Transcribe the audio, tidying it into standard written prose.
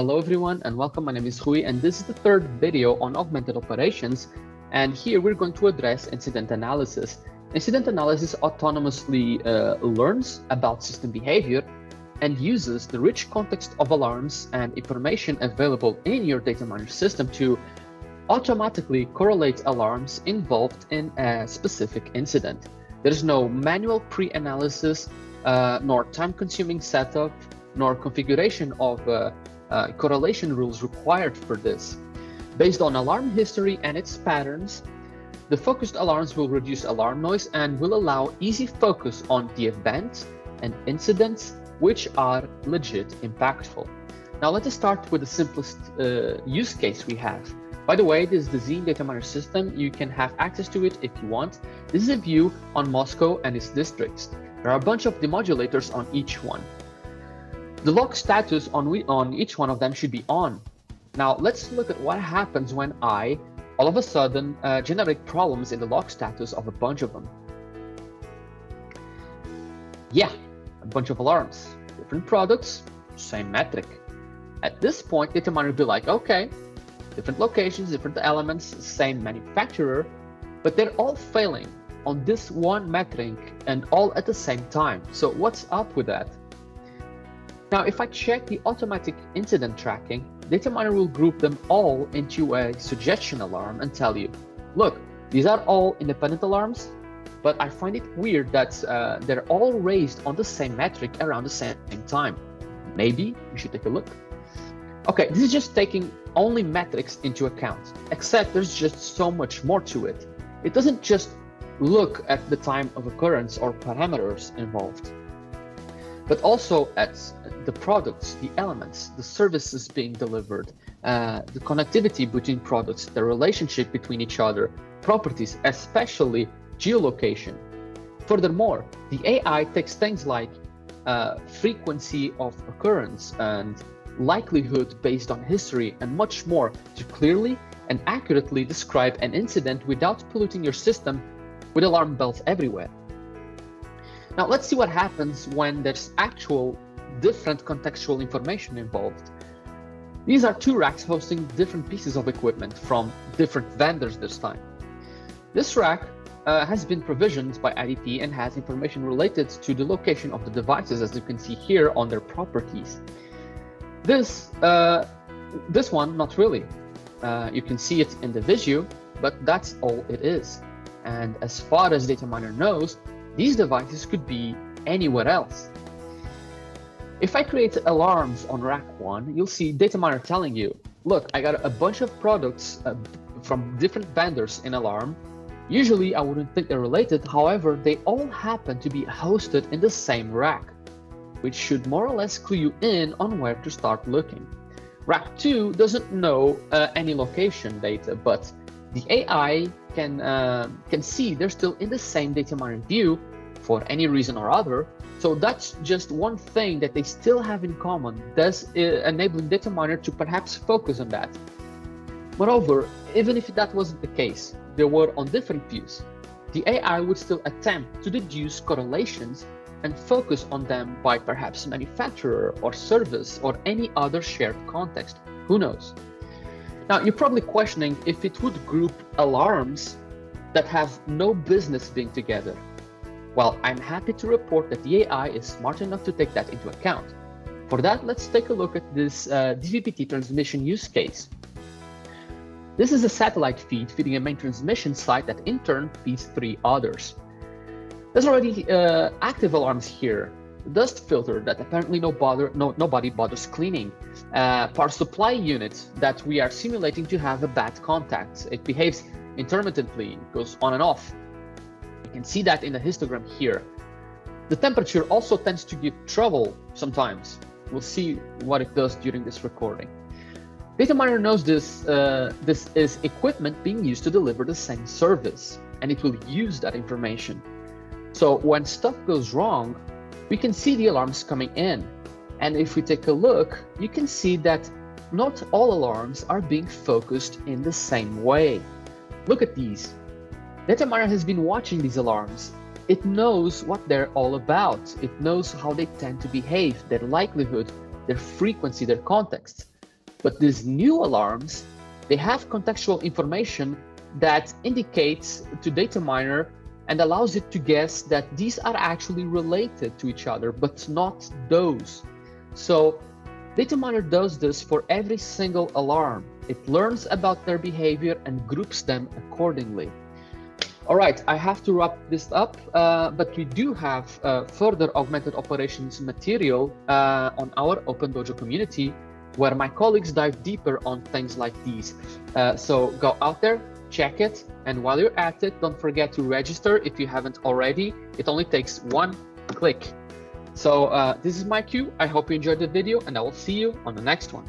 Hello everyone and welcome. My name is Rui and this is the third video on augmented operations, and here we're going to address incident analysis. Incident analysis autonomously learns about system behavior and uses the rich context of alarms and information available in your DataMiner system to automatically correlate alarms involved in a specific incident. There's no manual pre-analysis, nor time-consuming setup, nor configuration of correlation rules required for this. Based on alarm history and its patterns, the focused alarms will reduce alarm noise and will allow easy focus on the events and incidents which are legit impactful. Now let us start with the simplest use case we have. By the way, this is the Zine DataMiner system. You can have access to it if you want. This is a view on Moscow and its districts. There are a bunch of demodulators on each one. The log status on each one of them should be on. Now let's look at what happens when I all of a sudden generate problems in the log status of a bunch of them. Yeah, a bunch of alarms, different products, same metric. At this point, DataMiner will be like, okay, different locations, different elements, same manufacturer, but they're all failing on this one metric and all at the same time. So what's up with that? Now, if I check the automatic incident tracking, DataMiner will group them all into a suggestion alarm and tell you, look, these are all independent alarms, but I find it weird that they're all raised on the same metric around the same time. Maybe we should take a look. Okay, this is just taking only metrics into account, except there's just so much more to it. It doesn't just look at the time of occurrence or parameters involved, but also at the products, the elements, the services being delivered, the connectivity between products, the relationship between each other, properties, especially geolocation. Furthermore, the AI takes things like frequency of occurrence and likelihood based on history and much more to clearly and accurately describe an incident without polluting your system with alarm bells everywhere. Now let's see what happens when there's actual different contextual information involved. These are two racks hosting different pieces of equipment from different vendors this time. This rack has been provisioned by IDP and has information related to the location of the devices, as you can see here on their properties. This one, not really. You can see it in the visual, but that's all it is. And as far as DataMiner knows, these devices could be anywhere else. If I create alarms on rack 1, you'll see DataMiner telling you, look, I got a bunch of products from different vendors in alarm. Usually I wouldn't think they're related, however, they all happen to be hosted in the same rack, which should more or less clue you in on where to start looking. Rack 2 doesn't know any location data, but the AI can see they're still in the same DataMiner view for any reason or other. So that's just one thing that they still have in common, thus enabling DataMiner to perhaps focus on that. Moreover, even if that wasn't the case, they were on different views, the AI would still attempt to deduce correlations and focus on them by perhaps manufacturer or service or any other shared context. Who knows? Now, you're probably questioning if it would group alarms that have no business being together. Well, I'm happy to report that the AI is smart enough to take that into account. For that, let's take a look at this DVB-T transmission use case. This is a satellite feed feeding a main transmission site that in turn feeds 3 others. There's already active alarms here. Dust filter that apparently nobody bothers cleaning. Power supply unit that we are simulating to have a bad contact. It behaves intermittently, goes on and off. You can see that in the histogram here. The temperature also tends to give trouble sometimes. We'll see what it does during this recording. DataMiner knows this is equipment being used to deliver the same service, and it will use that information. So when stuff goes wrong, we can see the alarms coming in. And if we take a look, you can see that not all alarms are being focused in the same way. Look at these. DataMiner has been watching these alarms. It knows what they're all about. It knows how they tend to behave, their likelihood, their frequency, their context. But these new alarms, they have contextual information that indicates to DataMiner and allows it to guess that these are actually related to each other, but not those. So DataMiner does this for every single alarm. It learns about their behavior and groups them accordingly. All right, I have to wrap this up, but we do have further augmented operations material on our OpenDojo community, where my colleagues dive deeper on things like these. So go out there, check it, and while you're at it, don't forget to register if you haven't already. It only takes one click. So this is my cue. I hope you enjoyed the video, and I will see you on the next one.